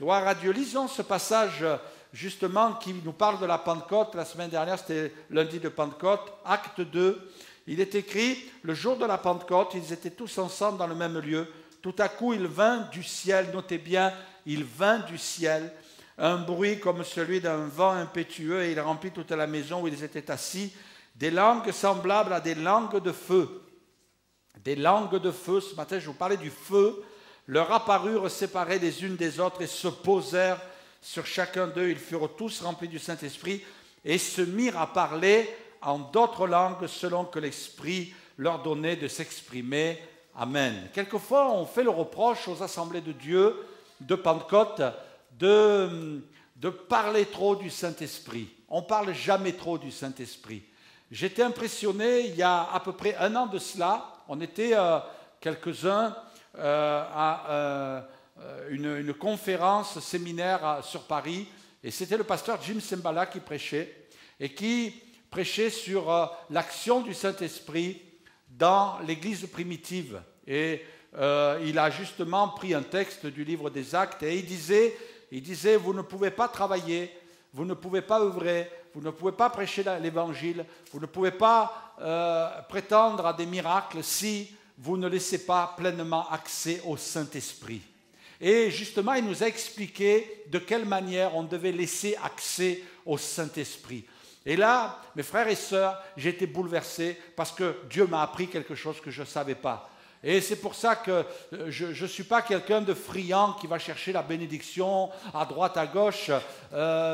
Gloire à Dieu. Lisons ce passage justement qui nous parle de la Pentecôte. La semaine dernière, c'était lundi de Pentecôte, acte 2. Il est écrit, le jour de la Pentecôte, ils étaient tous ensemble dans le même lieu. Tout à coup, il vint du ciel, notez bien, il vint du ciel, un bruit comme celui d'un vent impétueux, et il remplit toute la maison où ils étaient assis, des langues semblables à des langues de feu. Des langues de feu, ce matin je vous parlais du feu, leur apparurent séparées les unes des autres et se posèrent sur chacun d'eux. Ils furent tous remplis du Saint-Esprit et se mirent à parler en d'autres langues selon que l'Esprit leur donnait de s'exprimer. Amen. Quelquefois, on fait le reproche aux assemblées de Dieu de Pentecôte de parler trop du Saint-Esprit. On ne parle jamais trop du Saint-Esprit. J'étais impressionné, il y a à peu près un an de cela, on était quelques-uns à une conférence, séminaire sur Paris, et c'était le pasteur Jim Sembala qui prêchait, et qui prêchait sur l'action du Saint-Esprit dans l'Église primitive. Et il a justement pris un texte du livre des Actes, et il disait, vous ne pouvez pas travailler, vous ne pouvez pas œuvrer, vous ne pouvez pas prêcher l'Évangile, vous ne pouvez pas prétendre à des miracles si vous ne laissez pas pleinement accès au Saint-Esprit. Et justement, il nous a expliqué de quelle manière on devait laisser accès au Saint-Esprit. Et là, mes frères et sœurs, j'ai été bouleversé parce que Dieu m'a appris quelque chose que je ne savais pas. Et c'est pour ça que je ne suis pas quelqu'un de friand qui va chercher la bénédiction à droite, à gauche,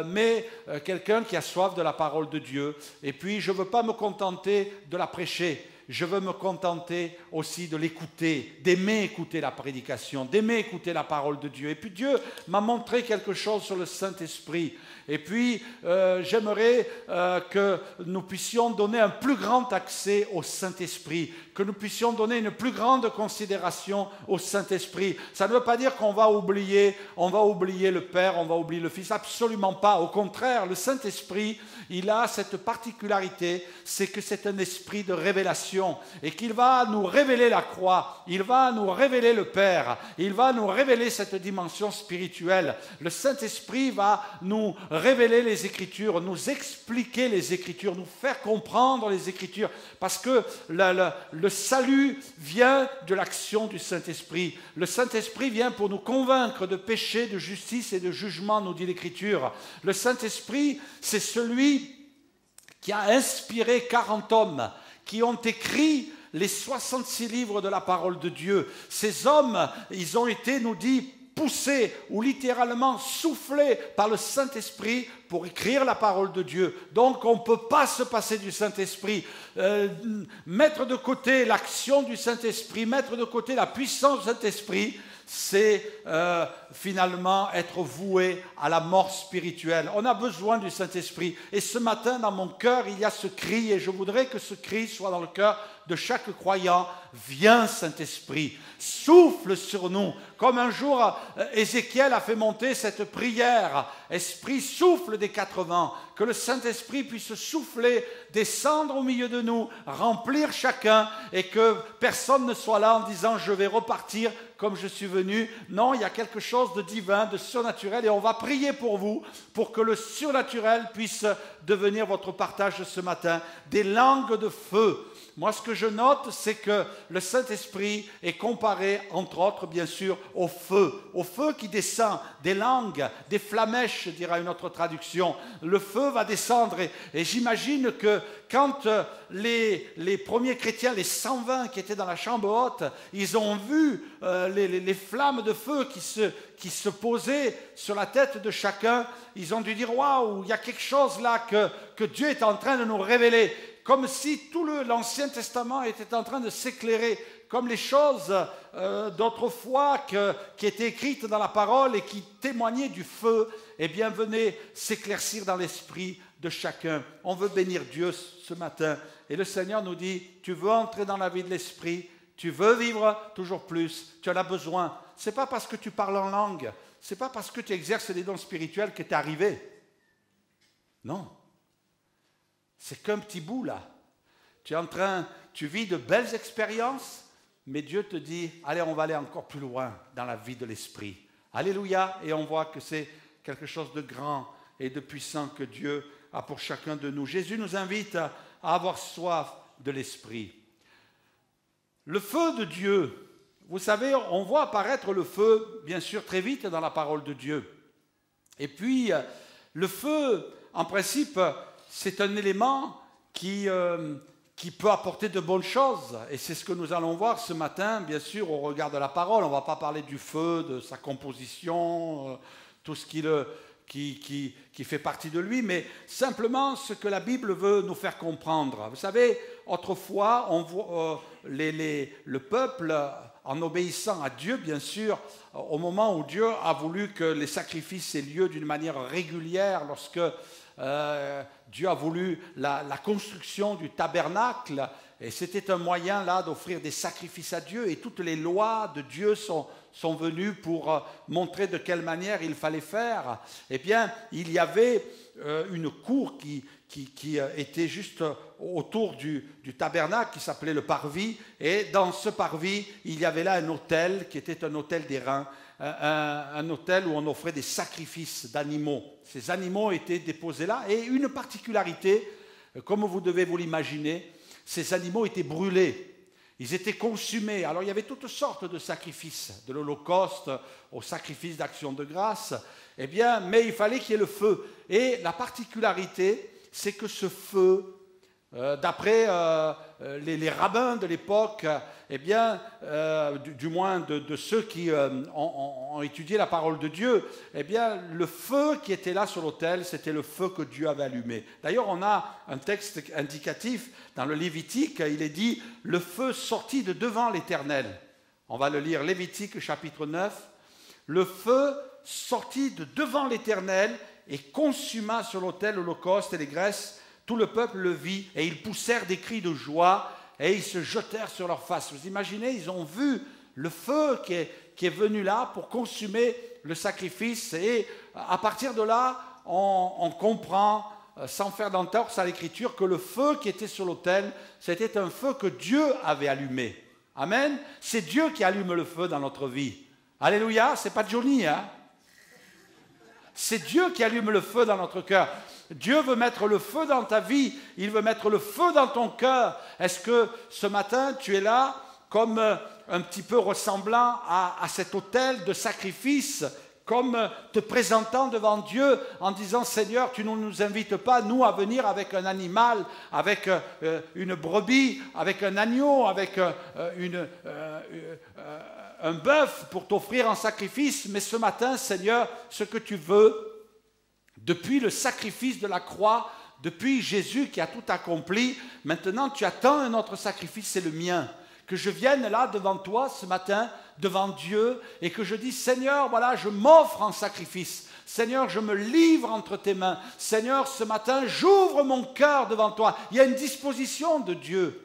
mais quelqu'un qui a soif de la parole de Dieu. Et puis, je ne veux pas me contenter de la prêcher. Je veux me contenter aussi de l'écouter, d'aimer écouter la prédication, d'aimer écouter la parole de Dieu. Et puis Dieu m'a montré quelque chose sur le Saint-Esprit. Et puis j'aimerais que nous puissions donner un plus grand accès au Saint-Esprit, que nous puissions donner une plus grande considération au Saint-Esprit. Ça ne veut pas dire qu'on va oublier le Père, on va oublier le Fils, absolument pas. Au contraire, le Saint-Esprit, il a cette particularité, c'est que c'est un esprit de révélation et qu'il va nous révéler la croix, il va nous révéler le Père, il va nous révéler cette dimension spirituelle. Le Saint-Esprit va nous révéler les Écritures, nous expliquer les Écritures, nous faire comprendre les Écritures, parce que le salut vient de l'action du Saint-Esprit. Le Saint-Esprit vient pour nous convaincre de péché, de justice et de jugement, nous dit l'Écriture. Le Saint-Esprit, c'est celui qui a inspiré 40 hommes qui ont écrit les 66 livres de la parole de Dieu. Ces hommes, ils ont été, nous dit, poussés ou littéralement soufflés par le Saint-Esprit pour écrire la parole de Dieu. Donc on ne peut pas se passer du Saint-Esprit. Mettre de côté l'action du Saint-Esprit, mettre de côté la puissance du Saint-Esprit, c'est finalement être voué à la mort spirituelle. On a besoin du Saint-Esprit. Et ce matin, dans mon cœur, il y a ce cri, et je voudrais que ce cri soit dans le cœur de chaque croyant. Viens, Saint-Esprit, souffle sur nous. Comme un jour, Ézéchiel a fait monter cette prière. Esprit, souffle des 4 vents. Que le Saint-Esprit puisse souffler, descendre au milieu de nous, remplir chacun, et que personne ne soit là en disant « je vais repartir comme je suis venu ». Non, il y a quelque chose de divin, de surnaturel, et on va prier pour vous, pour que le surnaturel puisse devenir votre partage ce matin. Des langues de feu. Moi, ce que je note, c'est que le Saint-Esprit est comparé, entre autres, bien sûr, au feu qui descend, des langues, des flamèches, dira une autre traduction. Le feu va descendre, et j'imagine que quand les premiers chrétiens, les 120 qui étaient dans la chambre haute, ils ont vu les flammes de feu qui se posaient sur la tête de chacun, ils ont dû dire « Waouh, il y a quelque chose là que Dieu est en train de nous révéler ». Comme si tout l'Ancien Testament était en train de s'éclairer, comme les choses d'autrefois qui étaient écrites dans la parole et qui témoignaient du feu, eh bien venaient s'éclaircir dans l'esprit de chacun. On veut bénir Dieu ce matin. Et le Seigneur nous dit, tu veux entrer dans la vie de l'esprit, tu veux vivre toujours plus, tu en as besoin. Ce n'est pas parce que tu parles en langue, ce n'est pas parce que tu exerces des dons spirituels que tu es arrivé. Non. C'est qu'un petit bout là. Tu vis de belles expériences, mais Dieu te dit, allez, on va aller encore plus loin dans la vie de l'esprit. Alléluia. Et on voit que c'est quelque chose de grand et de puissant que Dieu a pour chacun de nous. Jésus nous invite à avoir soif de l'Esprit. Le feu de Dieu, vous savez, on voit apparaître le feu, bien sûr, très vite dans la parole de Dieu. Et puis, le feu, en principe, c'est un élément qui peut apporter de bonnes choses. Et c'est ce que nous allons voir ce matin, bien sûr, au regard de la parole. On ne va pas parler du feu, de sa composition, tout ce qui fait partie de lui, mais simplement ce que la Bible veut nous faire comprendre. Vous savez, autrefois, on voit, le peuple, en obéissant à Dieu, bien sûr, au moment où Dieu a voulu que les sacrifices aient lieu d'une manière régulière, lorsque Dieu a voulu la construction du tabernacle, et c'était un moyen là d'offrir des sacrifices à Dieu, et toutes les lois de Dieu sont venues pour montrer de quelle manière il fallait faire. Eh bien, il y avait une cour qui était juste autour du tabernacle, qui s'appelait le parvis, et dans ce parvis, il y avait là un autel qui était un autel d'airain, un autel où on offrait des sacrifices d'animaux. Ces animaux étaient déposés là, et une particularité, comme vous devez vous l'imaginer, ces animaux étaient brûlés. Ils étaient consumés. Alors il y avait toutes sortes de sacrifices, de l'Holocauste au sacrifice d'action de grâce. Eh bien, mais il fallait qu'il y ait le feu. Et la particularité, c'est que ce feu, d'après les rabbins de l'époque, eh bien, du moins de ceux qui ont étudié la parole de Dieu, eh bien, le feu qui était là sur l'autel, c'était le feu que Dieu avait allumé. D'ailleurs, on a un texte indicatif dans le Lévitique, il est dit « le feu sortit de devant l'Éternel ». On va le lire, Lévitique chapitre 9. « Le feu sortit de devant l'Éternel et consuma sur l'autel l'holocauste et les graisses. Tout le peuple le vit et ils poussèrent des cris de joie et ils se jetèrent sur leur face. » Vous imaginez, ils ont vu le feu qui est venu là pour consumer le sacrifice. Et à partir de là, on comprend, sans faire d'entorse à l'Écriture, que le feu qui était sur l'autel, c'était un feu que Dieu avait allumé. Amen. C'est Dieu qui allume le feu dans notre vie. Alléluia, c'est pas Johnny, hein. C'est Dieu qui allume le feu dans notre cœur. Dieu veut mettre le feu dans ta vie, il veut mettre le feu dans ton cœur. Est-ce que ce matin, tu es là comme un petit peu ressemblant à cet autel de sacrifice, comme te présentant devant Dieu en disant « Seigneur, tu ne nous invites pas, nous, à venir avec un animal, avec une brebis, avec un agneau, avec un bœuf pour t'offrir en sacrifice, mais ce matin, Seigneur, ce que tu veux, depuis le sacrifice de la croix, depuis Jésus qui a tout accompli, maintenant tu attends un autre sacrifice, c'est le mien. Que je vienne là devant toi ce matin, devant Dieu, et que je dise, Seigneur, voilà, je m'offre en sacrifice. Seigneur, je me livre entre tes mains. Seigneur, ce matin, j'ouvre mon cœur devant toi. Il y a une disposition de Dieu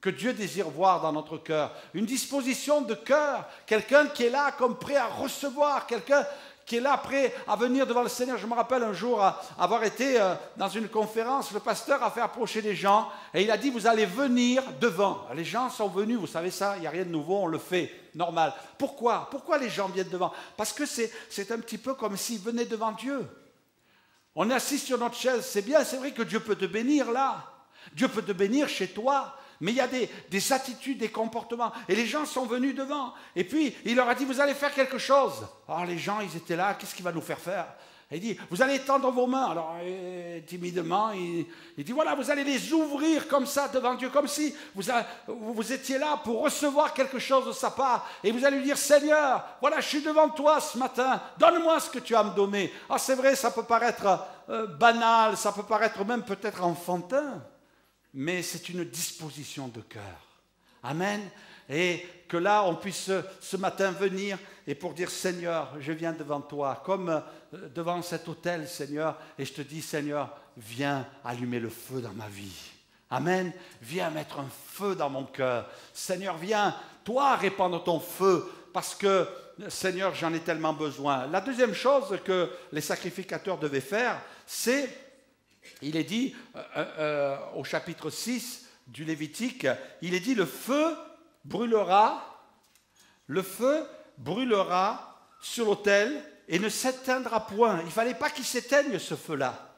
que Dieu désire voir dans notre cœur. Une disposition de cœur. Quelqu'un qui est là comme prêt à recevoir. Quelqu'un qui est là prêt à venir devant le Seigneur. Je me rappelle un jour avoir été dans une conférence, le pasteur a fait approcher les gens et il a dit, vous allez venir devant. Les gens sont venus, vous savez ça, il n'y a rien de nouveau, on le fait, normal. Pourquoi les gens viennent devant? Parce que c'est un petit peu comme s'ils venaient devant Dieu. On est assis sur notre chaise, c'est bien, c'est vrai que Dieu peut te bénir là. Dieu peut te bénir chez toi. Mais il y a des attitudes, des comportements. Et les gens sont venus devant. Et puis, il leur a dit, vous allez faire quelque chose. Alors les gens, ils étaient là, qu'est-ce qu'il va nous faire faire? Il dit, vous allez étendre vos mains. Alors, timidement, il dit, voilà, vous allez les ouvrir comme ça devant Dieu, comme si vous étiez là pour recevoir quelque chose de sa part. Et vous allez lui dire, Seigneur, voilà, je suis devant toi ce matin, donne-moi ce que tu as à me donner. Ah, c'est vrai, ça peut paraître banal, ça peut paraître même peut-être enfantin. Mais c'est une disposition de cœur. Amen. Et que là, on puisse ce matin venir et pour dire, Seigneur, je viens devant toi, comme devant cet autel, Seigneur, et je te dis, Seigneur, viens allumer le feu dans ma vie. Amen. Viens mettre un feu dans mon cœur. Seigneur, viens, toi, répandre ton feu, parce que, Seigneur, j'en ai tellement besoin. La deuxième chose que les sacrificateurs devaient faire, c'est... Il est dit au chapitre 6 du Lévitique, il est dit le feu brûlera sur l'autel et ne s'éteindra point. Il ne fallait pas qu'il s'éteigne ce feu-là.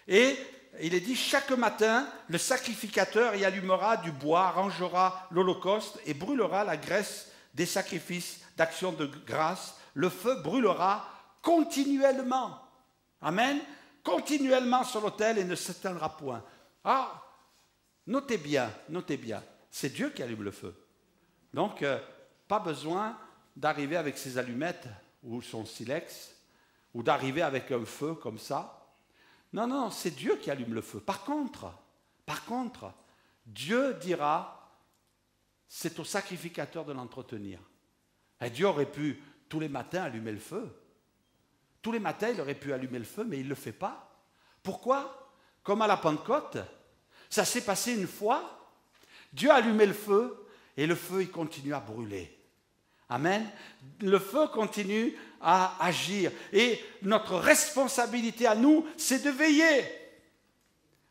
Et il est dit, chaque matin, le sacrificateur y allumera du bois, rangera l'holocauste et brûlera la graisse des sacrifices d'action de grâce. Le feu brûlera continuellement. Amen. Continuellement sur l'autel et ne s'éteindra point. Ah, notez bien, c'est Dieu qui allume le feu. Donc, pas besoin d'arriver avec ses allumettes ou son silex, ou d'arriver avec un feu comme ça. Non, c'est Dieu qui allume le feu. Par contre, Dieu dira, c'est au sacrificateur de l'entretenir. Et Dieu aurait pu tous les matins allumer le feu. Tous les matins, il aurait pu allumer le feu, mais il ne le fait pas. Pourquoi? Comme à la Pentecôte, ça s'est passé une fois, Dieu a allumé le feu, et le feu, il continue à brûler. Amen. Le feu continue à agir. Et notre responsabilité à nous, c'est de veiller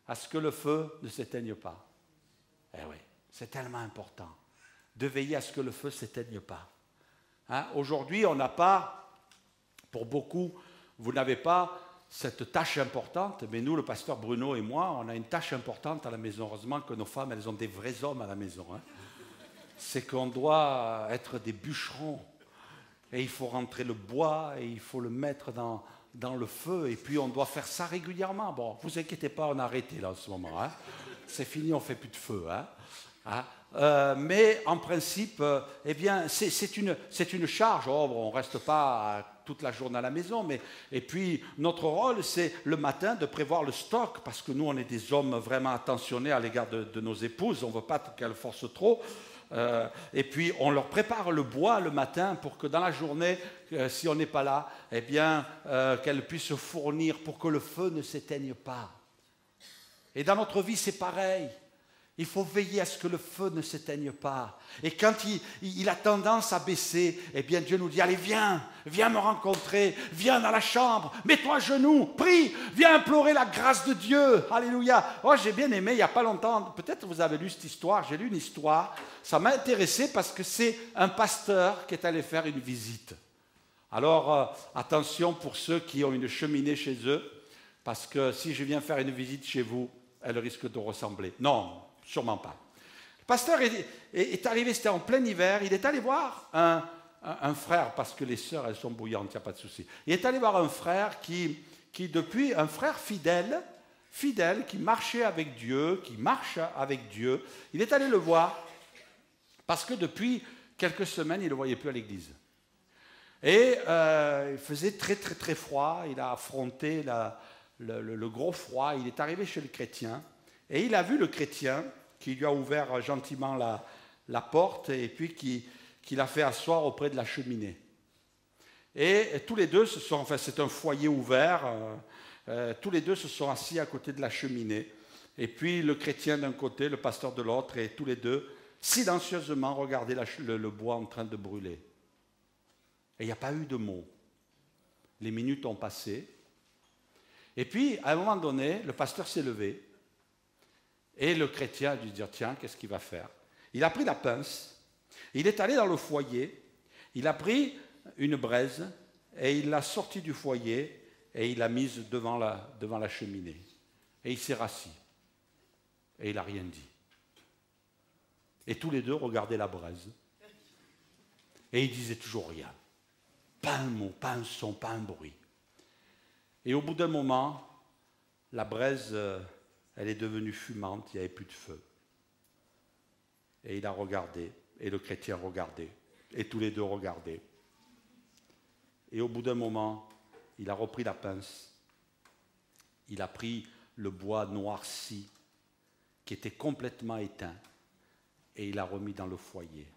à ce que le feu ne s'éteigne pas. Eh oui, c'est tellement important de veiller à ce que le feu ne s'éteigne pas. Hein? Aujourd'hui, on n'a pas, pour beaucoup, vous n'avez pas cette tâche importante, mais nous, le pasteur Bruno et moi, on a une tâche importante à la maison. Heureusement que nos femmes, elles ont des vrais hommes à la maison. Hein? C'est qu'on doit être des bûcherons. Et il faut rentrer le bois et il faut le mettre dans le feu. Et puis on doit faire ça régulièrement. Bon, vous inquiétez pas, on a arrêté là en ce moment. Hein. C'est fini, on ne fait plus de feu. Hein. Mais en principe, eh bien, c'est une charge. Oh, bon, on ne reste pas toute la journée à la maison. Et puis notre rôle, c'est le matin de prévoir le stock. Parce que nous, on est des hommes vraiment attentionnés à l'égard de nos épouses. On ne veut pas qu'elles forcent trop. Et puis on leur prépare le bois le matin pour que dans la journée, si on n'est pas là, eh bien qu'elles puissent se fournir pour que le feu ne s'éteigne pas. Et dans notre vie, c'est pareil. Il faut veiller à ce que le feu ne s'éteigne pas. Et quand il a tendance à baisser, eh bien Dieu nous dit, allez viens me rencontrer, viens dans la chambre, mets-toi à genoux, prie, viens implorer la grâce de Dieu. Alléluia. Oh, j'ai bien aimé, il n'y a pas longtemps, peut-être vous avez lu cette histoire, j'ai lu une histoire, ça m'a intéressé parce que c'est un pasteur qui est allé faire une visite. Alors, attention pour ceux qui ont une cheminée chez eux, parce que si je viens faire une visite chez vous, elle risque de ressembler. Non, sûrement pas. Le pasteur est arrivé, c'était en plein hiver, il est allé voir un frère, parce que les sœurs, elles sont bouillantes, il n'y a pas de souci. Il est allé voir un frère qui depuis, un frère fidèle, qui marchait avec Dieu, qui marche avec Dieu. Il est allé le voir, parce que depuis quelques semaines, il ne le voyait plus à l'église. Et il faisait très, très, très froid, il a affronté le gros froid, il est arrivé chez le chrétien, et il a vu le chrétien qui lui a ouvert gentiment la porte et puis qui l'a fait asseoir auprès de la cheminée. Et tous les deux c'est un foyer ouvert, tous les deux se sont assis à côté de la cheminée. Et puis le chrétien d'un côté, le pasteur de l'autre, et tous les deux silencieusement regardaient le bois en train de brûler. Et il n'y a pas eu de mots. Les minutes ont passé. Et puis, à un moment donné, le pasteur s'est levé. Et le chrétien a dû se dire, tiens, qu'est-ce qu'il va faire? Il a pris la pince, il est allé dans le foyer, il a pris une braise et il l'a sortie du foyer et il l'a mise devant la cheminée. Et il s'est rassis. Et il n'a rien dit. Et tous les deux regardaient la braise. Et ils disaient toujours rien. Pas un mot, pas un son, pas un bruit. Et au bout d'un moment, la braise, elle est devenue fumante, il n'y avait plus de feu. Et il a regardé, et le chrétien regardait, et tous les deux regardaient. Et au bout d'un moment, il a repris la pince, il a pris le bois noirci, qui était complètement éteint, et il l'a remis dans le foyer.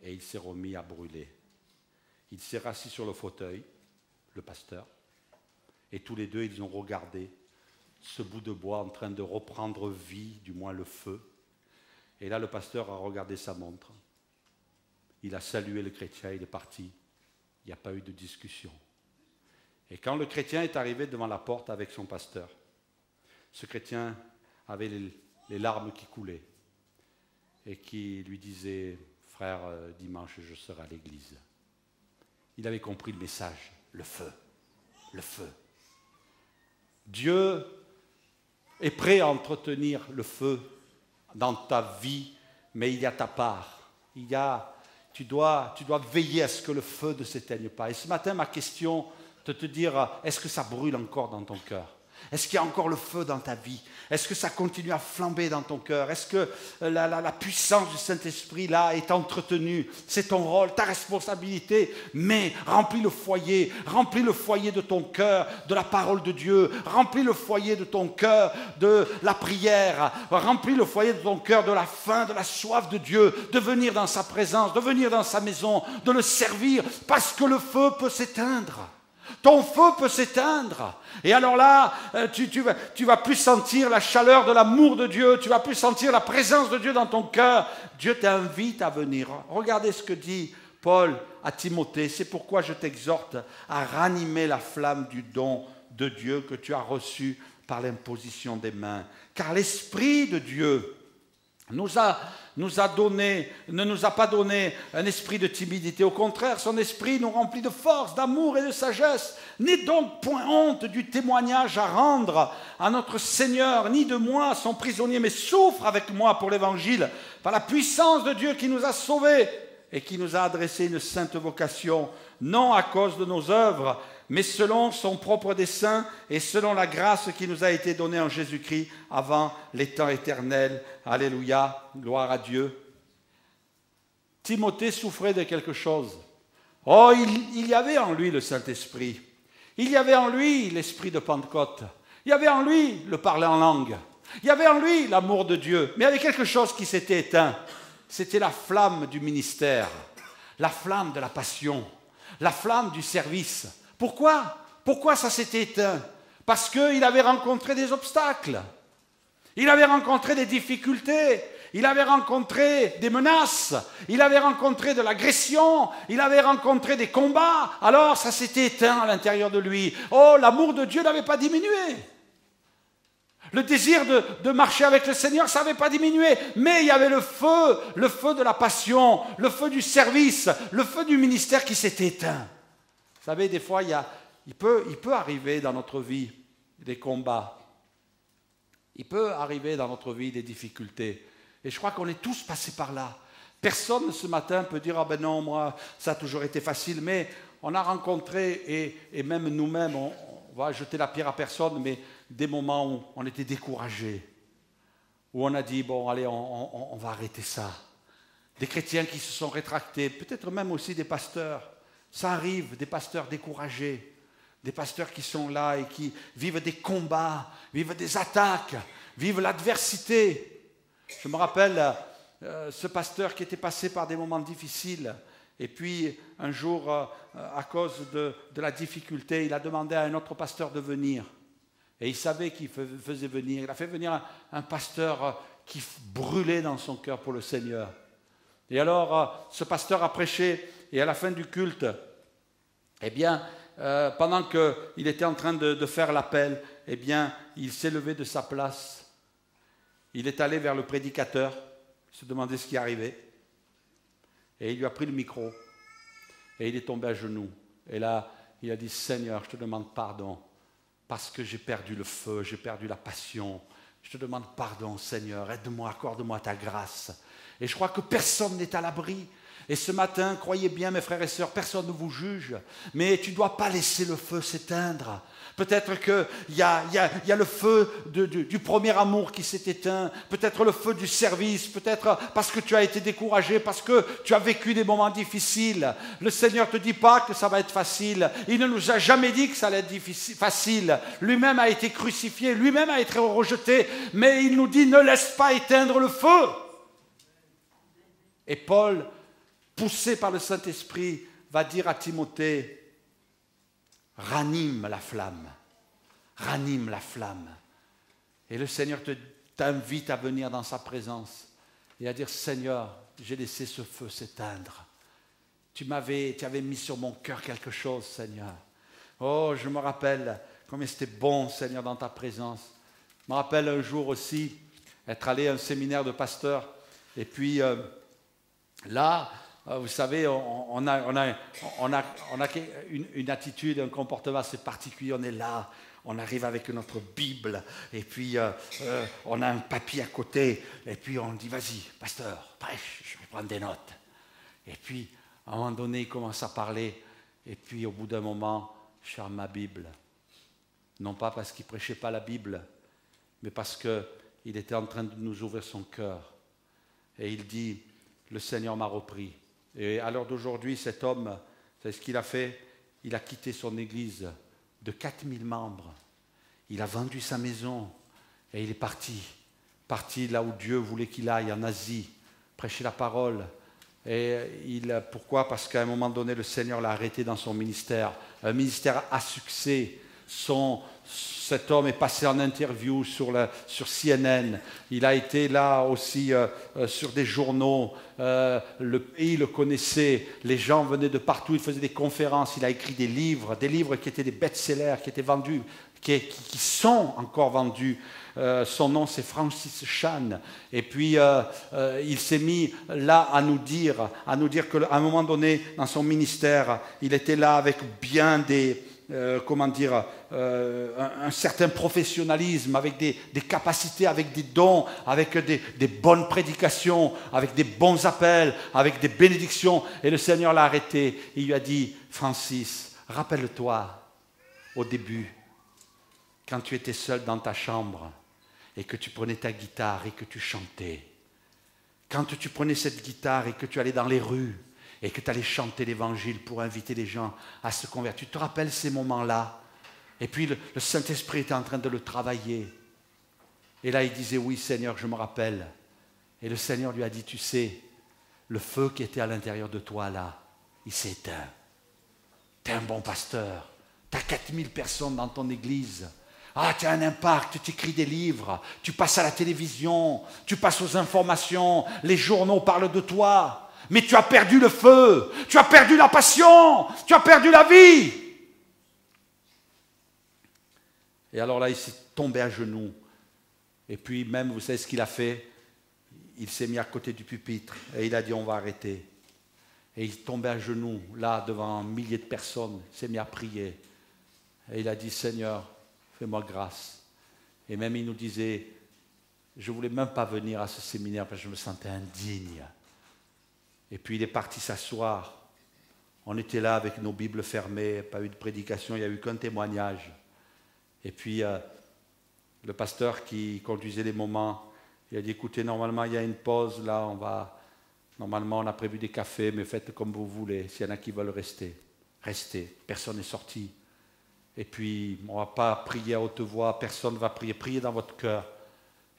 Et il s'est remis à brûler. Il s'est rassis sur le fauteuil, le pasteur, et tous les deux, ils ont regardé ce bout de bois en train de reprendre vie, du moins le feu. Et là, le pasteur a regardé sa montre. Il a salué le chrétien, il est parti. Il n'y a pas eu de discussion. Et quand le chrétien est arrivé devant la porte avec son pasteur, ce chrétien avait les larmes qui coulaient et qui lui disait, frère, dimanche, je serai à l'église. il avait compris le message, le feu, le feu. Dieu est prêt à entretenir le feu dans ta vie, mais il y a ta part. Tu dois veiller à ce que le feu ne s'éteigne pas. Et ce matin, ma question, de te dire, est-ce que ça brûle encore dans ton cœur? Est-ce qu'il y a encore le feu dans ta vie? Est-ce que ça continue à flamber dans ton cœur? Est-ce que la puissance du Saint-Esprit là est entretenue? C'est ton rôle, ta responsabilité. Mais remplis le foyer de ton cœur de la parole de Dieu. Remplis le foyer de ton cœur de la prière. Remplis le foyer de ton cœur de la faim, de la soif de Dieu, de venir dans sa présence, de venir dans sa maison, de le servir, parce que le feu peut s'éteindre. Ton feu peut s'éteindre. Et alors là, tu vas plus sentir la chaleur de l'amour de Dieu. Tu vas plus sentir la présence de Dieu dans ton cœur. Dieu t'invite à venir. Regardez ce que dit Paul à Timothée. C'est pourquoi je t'exhorte à ranimer la flamme du don de Dieu que tu as reçu par l'imposition des mains. Car l'Esprit de Dieu ne nous a pas donné un esprit de timidité. Au contraire, son esprit nous remplit de force, d'amour et de sagesse. N'aie donc point honte du témoignage à rendre à notre Seigneur, ni de moi, son prisonnier, mais souffre avec moi pour l'Évangile, par la puissance de Dieu qui nous a sauvés et qui nous a adressé une sainte vocation, non à cause de nos œuvres, mais selon son propre dessein et selon la grâce qui nous a été donnée en Jésus-Christ avant les temps éternels. Alléluia, gloire à Dieu. Timothée souffrait de quelque chose. Oh, il y avait en lui le Saint-Esprit. Il y avait en lui l'esprit de Pentecôte. Il y avait en lui le parler en langue. Il y avait en lui l'amour de Dieu. Mais il y avait quelque chose qui s'était éteint. C'était la flamme du ministère, la flamme de la passion, la flamme du service. Pourquoi? Pourquoi ça s'était éteint? Parce qu'il avait rencontré des obstacles. Il avait rencontré des difficultés. Il avait rencontré des menaces. Il avait rencontré de l'agression. Il avait rencontré des combats. Alors ça s'était éteint à l'intérieur de lui. Oh, l'amour de Dieu n'avait pas diminué. Le désir de marcher avec le Seigneur, ça n'avait pas diminué. Mais il y avait le feu de la passion, le feu du service, le feu du ministère qui s'était éteint. Vous savez, des fois, il peut arriver dans notre vie des combats. Il peut arriver dans notre vie des difficultés. Et je crois qu'on est tous passés par là. Personne ce matin peut dire « Ah ben non, moi, ça a toujours été facile ». Mais on a rencontré, et même nous-mêmes, on va jeter la pierre à personne, mais des moments où on était découragés, où on a dit « Bon, allez, on va arrêter ça ». Des chrétiens qui se sont rétractés, peut-être même aussi des pasteurs. Ça arrive, des pasteurs découragés, des pasteurs qui sont là et qui vivent des combats, vivent des attaques, vivent l'adversité. Je me rappelle ce pasteur qui était passé par des moments difficiles. Et puis, un jour, à cause de la difficulté, il a demandé à un autre pasteur de venir. Et il savait qu'il faisait venir. Il a fait venir un pasteur qui brûlait dans son cœur pour le Seigneur. Et alors, ce pasteur a prêché, et à la fin du culte, eh bien, pendant qu'il était en train de faire l'appel, eh bien, il s'est levé de sa place. Il est allé vers le prédicateur, se demander ce qui arrivait. Et il lui a pris le micro. Et il est tombé à genoux. Et là, il a dit, Seigneur, je te demande pardon, parce que j'ai perdu le feu, j'ai perdu la passion. Je te demande pardon, Seigneur, aide-moi, accorde-moi ta grâce. Et je crois que personne n'est à l'abri. Et ce matin, croyez bien, mes frères et sœurs, personne ne vous juge, mais tu ne dois pas laisser le feu s'éteindre. Peut-être qu'il y a le feu du premier amour qui s'est éteint, peut-être le feu du service, peut-être parce que tu as été découragé, parce que tu as vécu des moments difficiles. Le Seigneur ne te dit pas que ça va être facile. Il ne nous a jamais dit que ça allait être facile. Lui-même a été crucifié, lui-même a été rejeté, mais il nous dit ne laisse pas éteindre le feu. Et Paul, poussé par le Saint-Esprit, va dire à Timothée, ranime la flamme, ranime la flamme. Et le Seigneur t'invite à venir dans sa présence et à dire, Seigneur, j'ai laissé ce feu s'éteindre. Tu avais mis sur mon cœur quelque chose, Seigneur. Oh, je me rappelle combien c'était bon, Seigneur, dans ta présence. Je me rappelle un jour aussi être allé à un séminaire de pasteurs et puis là, vous savez, on a une attitude, un comportement assez particulier. On est là, on arrive avec notre Bible, et puis on a un papier à côté, et puis on dit, vas-y, pasteur, prêche, je vais prendre des notes. Et puis, à un moment donné, il commence à parler, et puis au bout d'un moment, je ferme ma Bible. Non pas parce qu'il ne prêchait pas la Bible, mais parce qu'il était en train de nous ouvrir son cœur. Et il dit, le Seigneur m'a repris. Et à l'heure d'aujourd'hui, cet homme, vous savez ce qu'il a fait? Il a quitté son église de 4000 membres. Il a vendu sa maison et il est parti là où Dieu voulait qu'il aille, en Asie, prêcher la parole. Et pourquoi? Parce qu'à un moment donné, le Seigneur l'a arrêté dans son ministère. Un ministère à succès. Cet homme est passé en interview sur CNN. Il a été là aussi sur des journaux. Le pays le connaissait. Les gens venaient de partout. Il faisait des conférences. Il a écrit des livres qui étaient des best-sellers, qui étaient vendus, qui sont encore vendus. Son nom, c'est Francis Chan. Et puis, il s'est mis là à nous dire qu'à un moment donné, dans son ministère, il était là avec bien des... un certain professionnalisme, avec des capacités, avec des dons, avec des bonnes prédications, avec des bons appels, avec des bénédictions. Et le Seigneur l'a arrêté. Il lui a dit, Francis, rappelle-toi au début, quand tu étais seul dans ta chambre et que tu prenais ta guitare et que tu chantais. Quand tu prenais cette guitare et que tu allais dans les rues et que tu allais chanter l'évangile pour inviter les gens à se convertir. Tu te rappelles ces moments-là? Et puis le Saint-Esprit était en train de le travailler. Et là, il disait, oui Seigneur, je me rappelle. Et le Seigneur lui a dit, tu sais, le feu qui était à l'intérieur de toi là, il s'est éteint. Tu es un bon pasteur. Tu as 4000 personnes dans ton église. Ah, tu as un impact, tu écris des livres, tu passes à la télévision, tu passes aux informations, les journaux parlent de toi. Mais tu as perdu le feu, tu as perdu la passion, tu as perdu la vie. Et alors là, il s'est tombé à genoux. Et puis même, vous savez ce qu'il a fait? Il s'est mis à côté du pupitre et il a dit, on va arrêter. Et il est tombé à genoux, là, devant un millier de personnes. Il s'est mis à prier. Et il a dit, Seigneur, fais-moi grâce. Et même il nous disait, je ne voulais même pas venir à ce séminaire parce que je me sentais indigne. Et puis il est parti s'asseoir. On était là avec nos Bibles fermées, pas eu de prédication, il n'y a eu qu'un témoignage. Et puis le pasteur qui conduisait les moments, il a dit, écoutez, normalement il y a une pause, là normalement on a prévu des cafés, mais faites comme vous voulez, s'il y en a qui veulent rester. Restez, personne n'est sorti. Et puis on ne va pas prier à haute voix, personne ne va prier, priez dans votre cœur.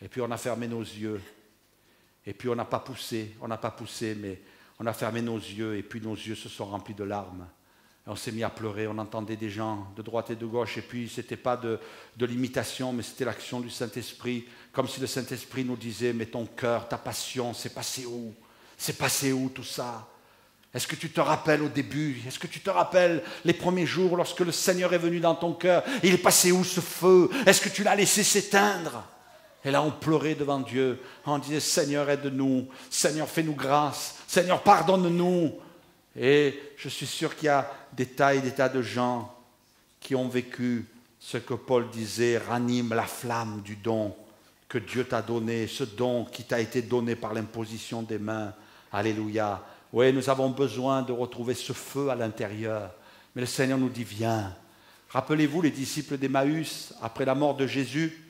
Et puis on a fermé nos yeux. Et puis on n'a pas poussé, mais on a fermé nos yeux, et puis nos yeux se sont remplis de larmes. Et on s'est mis à pleurer, on entendait des gens de droite et de gauche, et puis ce n'était pas de l'imitation, mais c'était l'action du Saint-Esprit, comme si le Saint-Esprit nous disait, mais ton cœur, ta passion, c'est passé où? C'est passé où tout ça? Est-ce que tu te rappelles au début? Est-ce que tu te rappelles les premiers jours lorsque le Seigneur est venu dans ton cœur? Il est passé où ce feu? Est-ce que tu l'as laissé s'éteindre? Et là, on pleurait devant Dieu. On disait, Seigneur, aide-nous. Seigneur, fais-nous grâce. Seigneur, pardonne-nous. Et je suis sûr qu'il y a des tas et des tas de gens qui ont vécu ce que Paul disait, ranime la flamme du don que Dieu t'a donné, ce don qui t'a été donné par l'imposition des mains. Alléluia. Oui, nous avons besoin de retrouver ce feu à l'intérieur. Mais le Seigneur nous dit, viens. Rappelez-vous les disciples d'Emmaüs, après la mort de Jésus.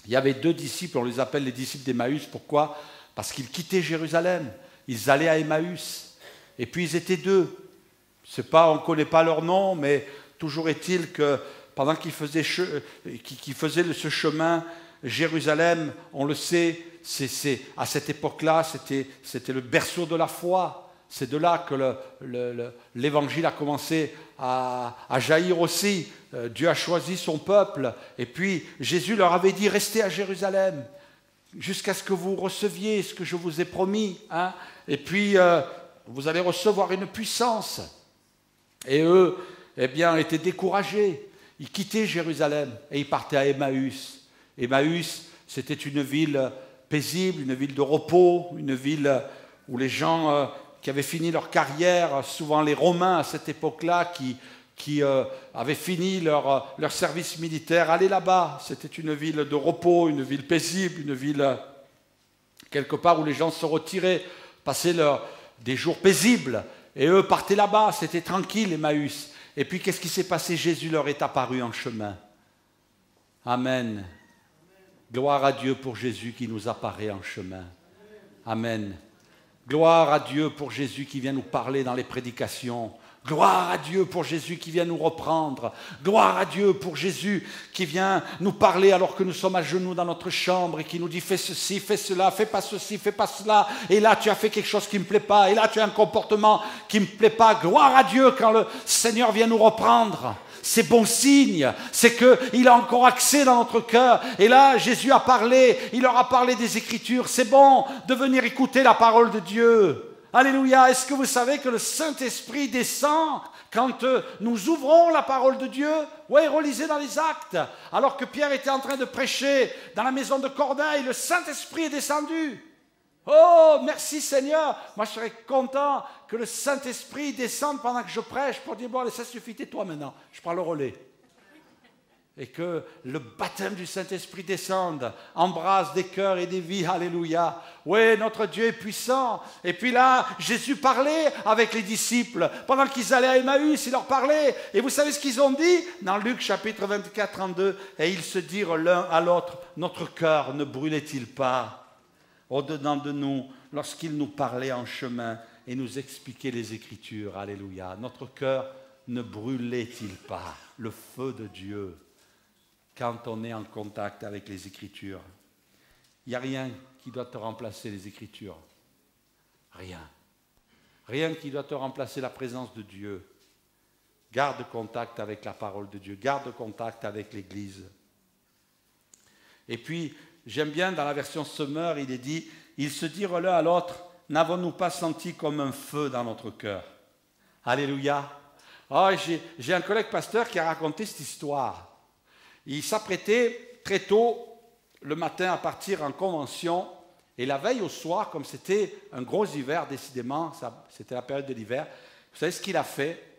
Il y avait 2 disciples, on les appelle les disciples d'Emmaüs. Pourquoi? Parce qu'ils quittaient Jérusalem. Ils allaient à Emmaüs. Et puis ils étaient 2. On ne connaît pas leur nom, mais toujours est-il que pendant qu'ils faisaient ce chemin, Jérusalem, on le sait, à cette époque-là, c'était le berceau de la foi. C'est de là que l'évangile a commencé à jaillir aussi. Dieu a choisi son peuple. Et puis, Jésus leur avait dit, restez à Jérusalem jusqu'à ce que vous receviez ce que je vous ai promis. Hein. Et puis, vous allez recevoir une puissance. Et eux, eh bien, étaient découragés. Ils quittaient Jérusalem et ils partaient à Emmaüs. Emmaüs, c'était une ville paisible, une ville de repos, une ville où les gens qui avaient fini leur carrière, souvent les Romains à cette époque-là, qui avaient fini leur service militaire, allaient là-bas. C'était une ville de repos, une ville paisible, une ville quelque part où les gens se retiraient, passaient des jours paisibles. Et eux partaient là-bas, c'était tranquille, Emmaüs. Et puis qu'est-ce qui s'est passé? Jésus leur est apparu en chemin. Amen. Gloire à Dieu pour Jésus qui nous apparaît en chemin. Amen. Gloire à Dieu pour Jésus qui vient nous parler dans les prédications. Gloire à Dieu pour Jésus qui vient nous reprendre. Gloire à Dieu pour Jésus qui vient nous parler alors que nous sommes à genoux dans notre chambre et qui nous dit fais ceci, fais cela, fais pas ceci, fais pas cela. Et là tu as fait quelque chose qui ne me plaît pas. Et là tu as un comportement qui ne me plaît pas. Gloire à Dieu quand le Seigneur vient nous reprendre. C'est bon signe, c'est qu'il a encore accès dans notre cœur. Et là, Jésus a parlé, il leur a parlé des Écritures. C'est bon de venir écouter la parole de Dieu. Alléluia. Est-ce que vous savez que le Saint-Esprit descend quand nous ouvrons la parole de Dieu? Oui, relisez dans les Actes. Alors que Pierre était en train de prêcher dans la maison de Corneille, le Saint-Esprit est descendu. Oh, merci Seigneur. Moi, je serais content que le Saint-Esprit descende pendant que je prêche pour dire, bon, allez, ça suffit, tais-toi maintenant, je prends le relais. Et que le baptême du Saint-Esprit descende, embrasse des cœurs et des vies, alléluia. Oui, notre Dieu est puissant. Et puis là, Jésus parlait avec les disciples. Pendant qu'ils allaient à Emmaüs, il leur parlait. Et vous savez ce qu'ils ont dit? Dans Luc chapitre 24, 32, et ils se dirent l'un à l'autre, notre cœur ne brûlait-il pas au-dedans de nous, lorsqu'il nous parlait en chemin et nous expliquait les Écritures. Alléluia. Notre cœur ne brûlait-il pas le feu de Dieu quand on est en contact avec les Écritures? Il n'y a rien qui doit te remplacer les Écritures. Rien. Rien qui doit te remplacer la présence de Dieu. Garde contact avec la parole de Dieu. Garde contact avec l'Église. Et puis, j'aime bien dans la version Semeur, il est dit, ils se dirent l'un à l'autre, n'avons-nous pas senti comme un feu dans notre cœur? Alléluia. Oh, j'ai un collègue pasteur qui a raconté cette histoire. Il s'apprêtait très tôt le matin à partir en convention, et la veille au soir, comme c'était un gros hiver décidément, c'était la période de l'hiver, vous savez ce qu'il a fait?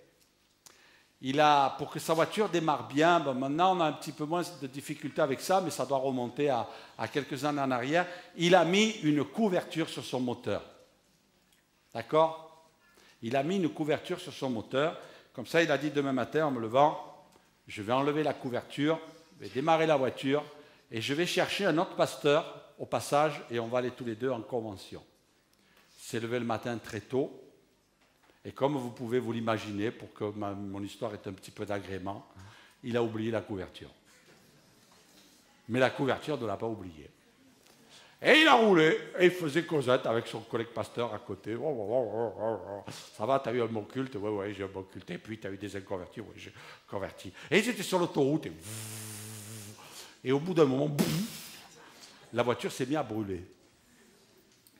Pour que sa voiture démarre bien, maintenant on a un petit peu moins de difficultés avec ça, mais ça doit remonter à quelques années en arrière, il a mis une couverture sur son moteur. D'accord? Il a mis une couverture sur son moteur, comme ça il a dit demain matin en me levant, je vais enlever la couverture, je vais démarrer la voiture, et je vais chercher un autre pasteur au passage, et on va aller tous les deux en convention. Il s'est levé le matin très tôt, et comme vous pouvez vous l'imaginer, pour que mon histoire ait un petit peu d'agrément, il a oublié la couverture. Mais la couverture ne l'a pas oubliée. Et il a roulé, et il faisait causette avec son collègue pasteur à côté. Ça va, tu as eu un bon culte? Oui, j'ai un bon culte. Et puis, tu as eu des inconvertis? Oui, j'ai converti. Et ils étaient sur l'autoroute, et au bout d'un moment, la voiture s'est mise à brûler.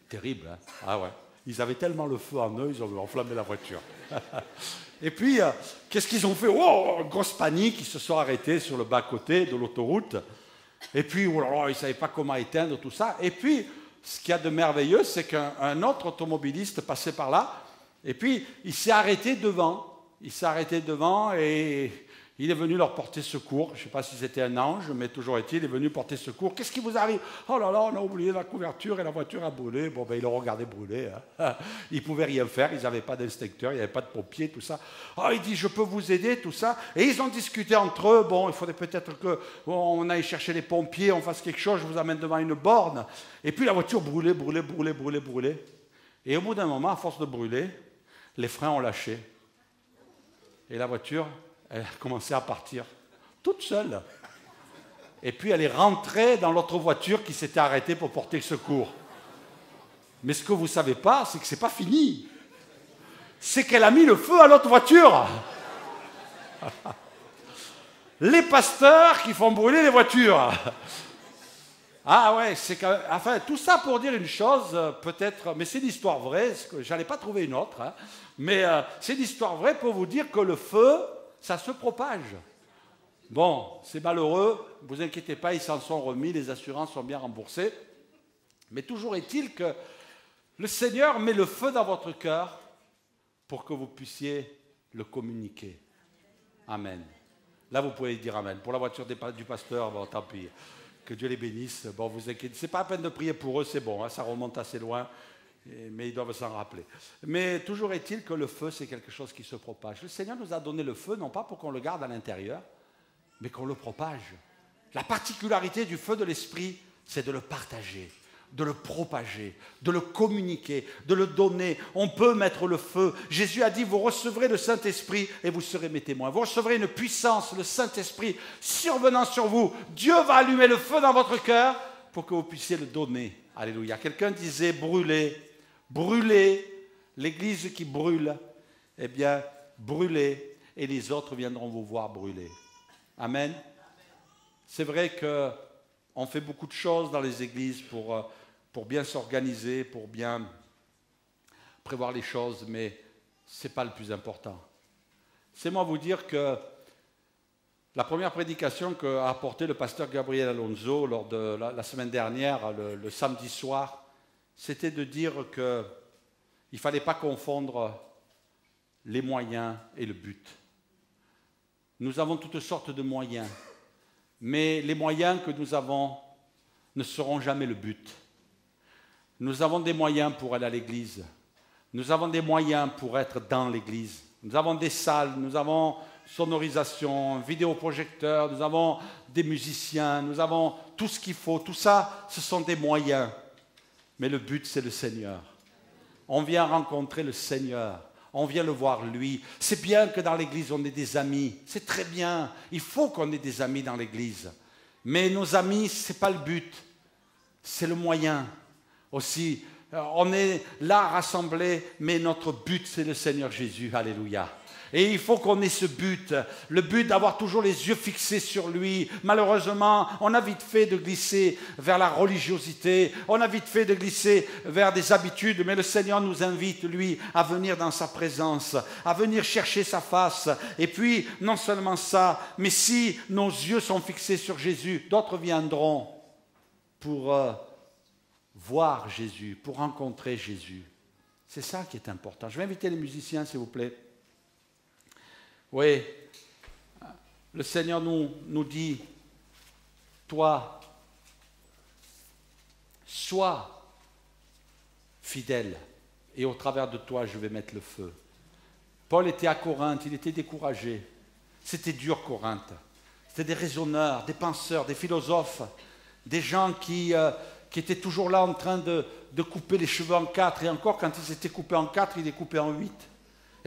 Terrible, hein? Ah ouais. Ils avaient tellement le feu en eux, ils ont enflammé la voiture. Et puis, qu'est-ce qu'ils ont fait? Oh, grosse panique, ils se sont arrêtés sur le bas-côté de l'autoroute. Et puis, oh là là, ils ne savaient pas comment éteindre tout ça. Et puis, ce qu'il y a de merveilleux, c'est qu'un autre automobiliste passait par là. Et puis, il s'est arrêté devant. Il s'est arrêté devant et il est venu leur porter secours. Je ne sais pas si c'était un ange, mais toujours est-il, il est venu porter secours. Qu'est-ce qui vous arrive? Oh là là, on a oublié la couverture et la voiture a brûlé. Bon, ben, ils l'ont regardé brûler. Hein. Ils ne pouvaient rien faire, ils n'avaient pas d'inspecteur, il n'y avait pas de pompiers, tout ça. Oh, il dit, je peux vous aider, tout ça. Et ils ont discuté entre eux. Bon, il faudrait peut-être qu'on aille chercher les pompiers, on fasse quelque chose, je vous amène devant une borne. Et puis la voiture brûlait. Et au bout d'un moment, à force de brûler, les freins ont lâché. Et la voiture, elle a commencé à partir, toute seule. Et puis elle est rentrée dans l'autre voiture qui s'était arrêtée pour porter secours. Mais ce que vous ne savez pas, c'est que ce n'est pas fini. C'est qu'elle a mis le feu à l'autre voiture. Les pasteurs qui font brûler les voitures. Ah ouais, enfin, tout ça pour dire une chose, peut-être, mais c'est une histoire vraie, je n'allais pas trouver une autre, hein, mais c'est une histoire vraie pour vous dire que le feu, ça se propage. Bon, c'est malheureux, ne vous inquiétez pas, ils s'en sont remis, les assurances sont bien remboursées. Mais toujours est-il que Le Seigneur met le feu dans votre cœur pour que vous puissiez le communiquer. Amen. Là, vous pouvez dire Amen. Pour la voiture du pasteur, bon, tant pis. Que Dieu les bénisse. Bon, vous inquiétez. Ce n'est pas la peine de prier pour eux, c'est bon. Hein, ça remonte assez loin. Mais ils doivent s'en rappeler. Mais toujours est-il que le feu, c'est quelque chose qui se propage. Le Seigneur nous a donné le feu, non pas pour qu'on le garde à l'intérieur, mais qu'on le propage. La particularité du feu de l'Esprit, c'est de le partager, de le propager, de le communiquer, de le donner. On peut mettre le feu. Jésus a dit, vous recevrez le Saint-Esprit et vous serez mes témoins. Vous recevrez une puissance, le Saint-Esprit survenant sur vous. Dieu va allumer le feu dans votre cœur pour que vous puissiez le donner. Alléluia. Quelqu'un disait, brûlez. Brûlez, l'Église qui brûle, eh bien, brûlez, et les autres viendront vous voir brûler. Amen. C'est vrai qu'on fait beaucoup de choses dans les églises pour bien s'organiser, pour bien prévoir les choses, mais ce n'est pas le plus important. C'est moi vous dire que la première prédication qu'a apportée le pasteur Gabriel Alonso lors de la semaine dernière, le samedi soir, c'était de dire qu'il ne fallait pas confondre les moyens et le but. Nous avons toutes sortes de moyens, mais les moyens que nous avons ne seront jamais le but. Nous avons des moyens pour aller à l'église. Nous avons des moyens pour être dans l'église. Nous avons des salles, nous avons sonorisation, vidéoprojecteur, nous avons des musiciens, nous avons tout ce qu'il faut. Tout ça, ce sont des moyens. Mais le but, c'est le Seigneur. On vient rencontrer le Seigneur. On vient le voir lui. C'est bien que dans l'église, on ait des amis. C'est très bien. Il faut qu'on ait des amis dans l'église. Mais nos amis, ce n'est pas le but. C'est le moyen. Aussi, on est là rassemblés, mais notre but, c'est le Seigneur Jésus. Alléluia. Et il faut qu'on ait ce but, le but d'avoir toujours les yeux fixés sur lui. Malheureusement, on a vite fait de glisser vers la religiosité, on a vite fait de glisser vers des habitudes, mais le Seigneur nous invite, lui, à venir dans sa présence, à venir chercher sa face. Et puis, non seulement ça, mais si nos yeux sont fixés sur Jésus, d'autres viendront pour voir Jésus, pour rencontrer Jésus. C'est ça qui est important. Je vais inviter les musiciens, s'il vous plaît. Oui, le Seigneur nous dit, toi, sois fidèle, et au travers de toi, je vais mettre le feu. Paul était à Corinthe, il était découragé. C'était dur, Corinthe. C'était des raisonneurs, des penseurs, des philosophes, des gens qui étaient toujours là en train de couper les cheveux en quatre, et encore, quand ils étaient coupés en quatre, ils les coupaient en 8.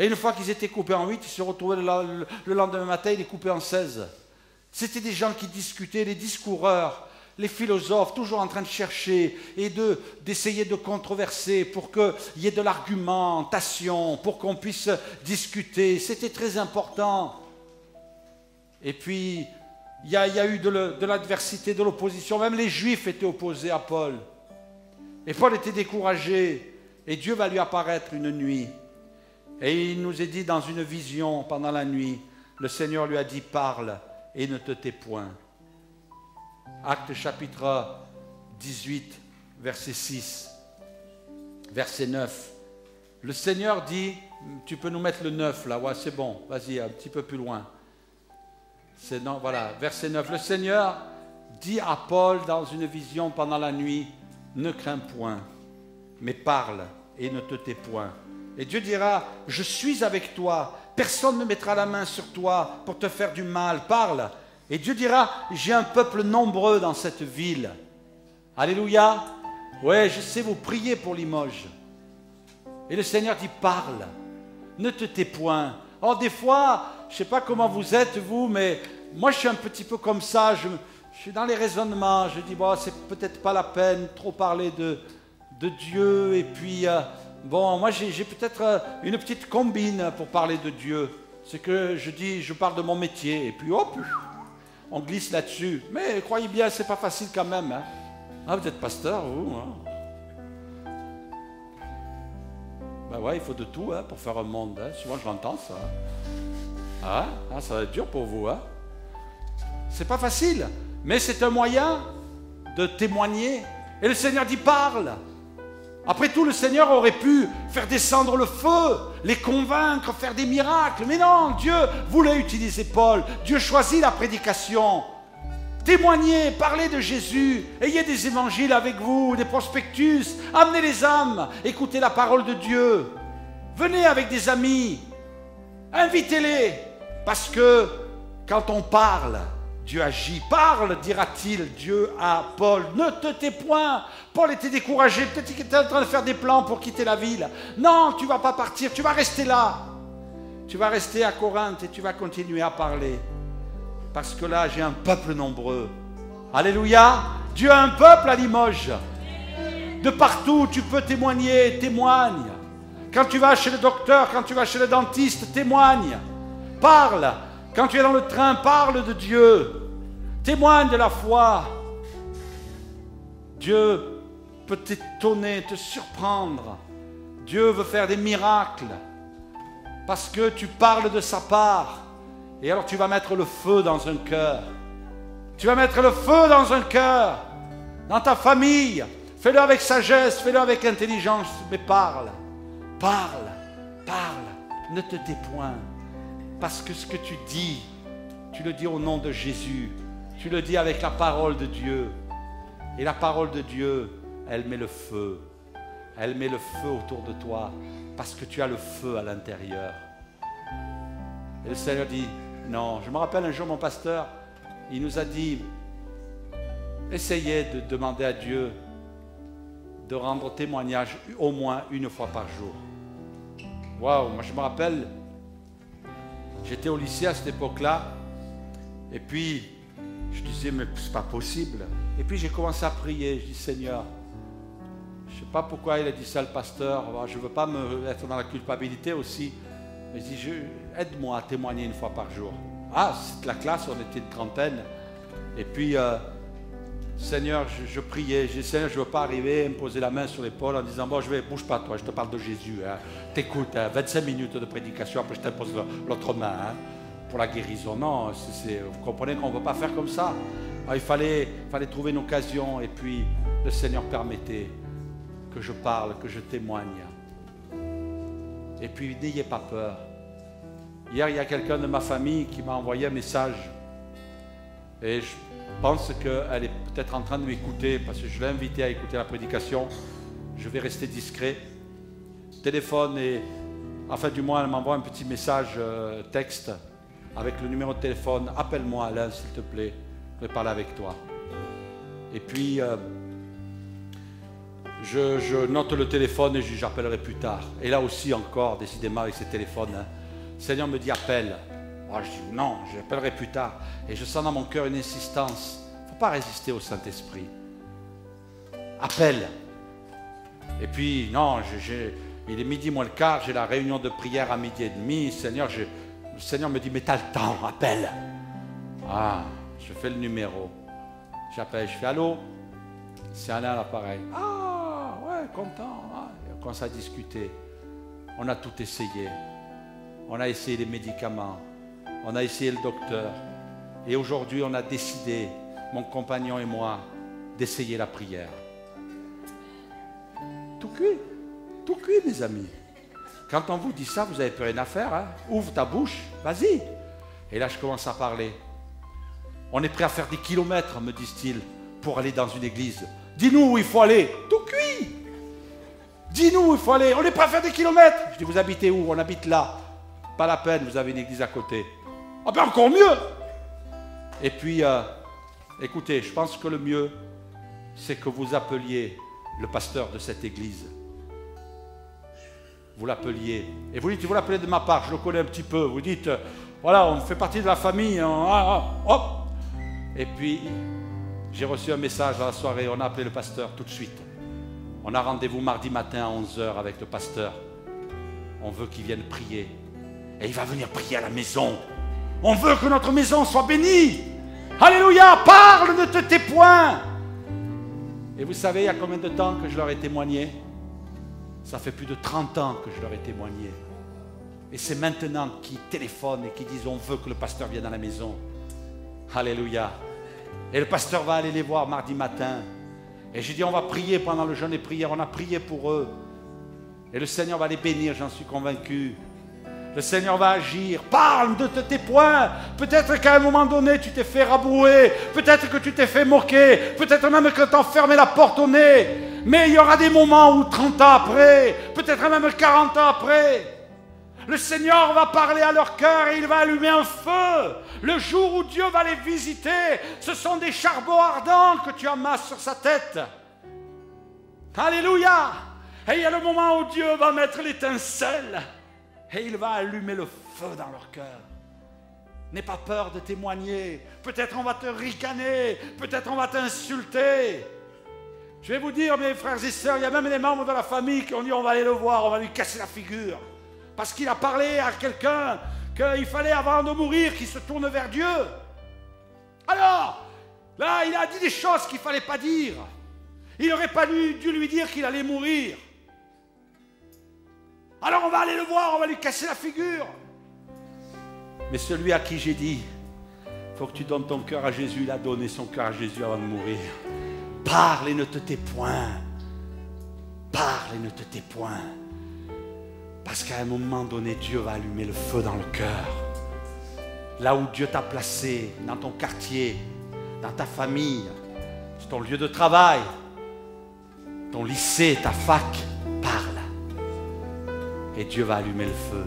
Et une fois qu'ils étaient coupés en 8, ils se retrouvaient le lendemain matin, ils les coupaient en 16. C'était des gens qui discutaient, les discoureurs, les philosophes, toujours en train de chercher et d'essayer de controverser pour qu'il y ait de l'argumentation, pour qu'on puisse discuter. C'était très important. Et puis, il y a eu de l'adversité, de l'opposition. Même les Juifs étaient opposés à Paul. Et Paul était découragé. Et Dieu va lui apparaître une nuit. Et il nous est dit dans une vision pendant la nuit, le Seigneur lui a dit, parle et ne te tais point. Actes chapitre 18, verset 6, verset 9. Le Seigneur dit, tu peux nous mettre le 9 là, ouais, c'est bon, vas-y, un petit peu plus loin. Non, voilà, verset 9. Le Seigneur dit à Paul dans une vision pendant la nuit, ne crains point, mais parle et ne te tais point. Et Dieu dira, je suis avec toi, personne ne mettra la main sur toi pour te faire du mal, parle. Et Dieu dira, j'ai un peuple nombreux dans cette ville. Alléluia. Ouais, je sais, vous priez pour Limoges. Et le Seigneur dit, parle, ne te tais point. Oh, des fois, je ne sais pas comment vous êtes, vous, mais moi, je suis un petit peu comme ça. Je suis dans les raisonnements. Je dis, bon, c'est peut-être pas la peine de trop parler de Dieu. Et puis, bon, moi, j'ai peut-être une petite combine pour parler de Dieu. C'est que je dis, je parle de mon métier. Et puis, hop, on glisse là-dessus. Mais croyez bien, c'est pas facile quand même. Hein. Ah, vous êtes pasteur, vous hein. Ben ouais, il faut de tout hein, pour faire un monde. Hein. Souvent, je l'entends, ça. Ah, ça va être dur pour vous. Hein. C'est pas facile, mais c'est un moyen de témoigner. Et le Seigneur dit, parle. Après tout, le Seigneur aurait pu faire descendre le feu, les convaincre, faire des miracles. Mais non, Dieu voulait utiliser Paul. Dieu choisit la prédication. Témoignez, parlez de Jésus, ayez des évangiles avec vous, des prospectus, amenez les âmes, écoutez la parole de Dieu. Venez avec des amis, invitez-les, parce que quand on parle, Dieu agit. Parle, dira-t-il Dieu à Paul. Ne te tais point. Paul était découragé, peut-être qu'il était en train de faire des plans pour quitter la ville. Non, tu ne vas pas partir, tu vas rester là. Tu vas rester à Corinthe et tu vas continuer à parler. Parce que là, j'ai un peuple nombreux. Alléluia. Dieu a un peuple à Limoges. De partout, tu peux témoigner, témoigne. Quand tu vas chez le docteur, quand tu vas chez le dentiste, témoigne. Parle. Quand tu es dans le train, parle de Dieu. Témoigne de la foi. Dieu peut t'étonner, te surprendre. Dieu veut faire des miracles. Parce que tu parles de sa part. Et alors tu vas mettre le feu dans un cœur. Tu vas mettre le feu dans un cœur. Dans ta famille. Fais-le avec sagesse, fais-le avec intelligence. Mais parle. Parle. Parle. Ne te tais point. Parce que ce que tu dis, tu le dis au nom de Jésus. Tu le dis avec la parole de Dieu. Et la parole de Dieu, elle met le feu. Elle met le feu autour de toi. Parce que tu as le feu à l'intérieur. Et le Seigneur dit, non. Je me rappelle un jour, mon pasteur, il nous a dit, essayez de demander à Dieu de rendre témoignage au moins une fois par jour. Waouh, moi je me rappelle, j'étais au lycée à cette époque-là, et puis je disais, mais c'est pas possible. Et puis j'ai commencé à prier, je dis, Seigneur, je ne sais pas pourquoi il a dit ça le pasteur, je ne veux pas être dans la culpabilité aussi, mais je dis, aide-moi à témoigner une fois par jour. Ah, c'était la classe, on était une trentaine, et puis Seigneur, je priais, je dis, Seigneur, je ne veux pas arriver et me poser la main sur l'épaule en disant, bon, bouge pas toi, je te parle de Jésus, hein. T'écoutes, 25 minutes de prédication, après je t'impose l'autre main, hein, pour la guérison. Non, vous comprenez qu'on ne veut pas faire comme ça. Alors, il fallait trouver une occasion, et puis le Seigneur permettait que je parle, que je témoigne. Et puis, n'ayez pas peur. Hier, il y a quelqu'un de ma famille qui m'a envoyé un message, et je pense qu'elle est peut-être en train de m'écouter parce que je l'ai invitée à écouter la prédication. Je vais rester discret. Téléphone et... Enfin, du moins, elle m'envoie un petit message texte avec le numéro de téléphone. Appelle-moi, Alain, s'il te plaît. Je vais parler avec toi. Et puis, je note le téléphone et j'appellerai plus tard. Et là aussi, encore, décidément, avec ces téléphones, hein, le Seigneur me dit appelle. Oh, je dis non, j'appellerai plus tard. Et je sens dans mon cœur une insistance. Il ne faut pas résister au Saint-Esprit. Appelle. Et puis, non, il est midi moins le quart, j'ai la réunion de prière à midi et demi. Le Seigneur me dit, mais tu as le temps, appelle. Ah, je fais le numéro. J'appelle, je fais allô. C'est Alain à l'appareil. Ah, ouais, content. Ah, on commence à discuter. On a tout essayé. On a essayé les médicaments. On a essayé le docteur. Et aujourd'hui, on a décidé, mon compagnon et moi, d'essayer la prière. Tout cuit, mes amis. Quand on vous dit ça, vous n'avez plus rien à faire. Hein? Ouvre ta bouche, vas-y. Et là, je commence à parler. On est prêt à faire des kilomètres, me disent-ils, pour aller dans une église. Dis-nous où il faut aller. Tout cuit. Dis-nous où il faut aller. On est prêt à faire des kilomètres. Je dis, vous habitez où? On habite là. Pas la peine, vous avez une église à côté. Ah ben encore mieux. Et puis, écoutez, je pense que le mieux, c'est que vous appeliez le pasteur de cette église. Vous l'appeliez. Et vous dites, vous l'appelez de ma part, je le connais un petit peu. Vous dites, voilà, on fait partie de la famille. Hop. Et puis, j'ai reçu un message dans la soirée, on a appelé le pasteur tout de suite. On a rendez-vous mardi matin à 11h avec le pasteur. On veut qu'il vienne prier. Et il va venir prier à la maison. On veut que notre maison soit bénie. Alléluia, parle, ne te tais point. Et vous savez, il y a combien de temps que je leur ai témoigné? Ça fait plus de 30 ans que je leur ai témoigné. Et c'est maintenant qu'ils téléphonent et qu'ils disent, on veut que le pasteur vienne à la maison. Alléluia. Et le pasteur va aller les voir mardi matin. Et j'ai dit, on va prier pendant le jeûne et prière. On a prié pour eux. Et le Seigneur va les bénir, j'en suis convaincu. Le Seigneur va agir. Parle de tes points. Peut-être qu'à un moment donné, tu t'es fait rabrouer. Peut-être que tu t'es fait moquer. Peut-être même que tu as fermé la porte au nez. Mais il y aura des moments où 30 ans après, peut-être même 40 ans après, le Seigneur va parler à leur cœur et il va allumer un feu. Le jour où Dieu va les visiter, ce sont des charbons ardents que tu amasses sur sa tête. Alléluia! Et il y a le moment où Dieu va mettre l'étincelle et il va allumer le feu dans leur cœur. N'aie pas peur de témoigner. Peut-être on va te ricaner, peut-être on va t'insulter. Je vais vous dire, mes frères et sœurs, il y a même des membres de la famille qui ont dit on va aller le voir, on va lui casser la figure. Parce qu'il a parlé à quelqu'un qu'il fallait, avant de mourir, qu'il se tourne vers Dieu. Alors, là, il a dit des choses qu'il ne fallait pas dire. Il n'aurait pas dû lui dire qu'il allait mourir. Alors on va aller le voir, on va lui casser la figure. Mais celui à qui j'ai dit, il faut que tu donnes ton cœur à Jésus, il a donné son cœur à Jésus avant de mourir. Parle et ne te tais point. Parle et ne te tais point. Parce qu'à un moment donné, Dieu va allumer le feu dans le cœur. Là où Dieu t'a placé, dans ton quartier, dans ta famille, sur ton lieu de travail, ton lycée, ta fac, parle. Et Dieu va allumer le feu.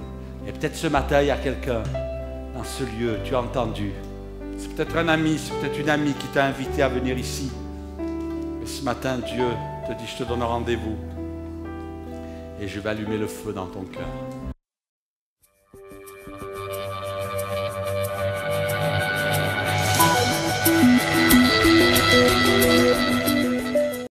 Et peut-être ce matin, il y a quelqu'un dans ce lieu, tu as entendu. C'est peut-être un ami, c'est peut-être une amie qui t'a invité à venir ici. Et ce matin, Dieu te dit, je te donne rendez-vous. Et je vais allumer le feu dans ton cœur.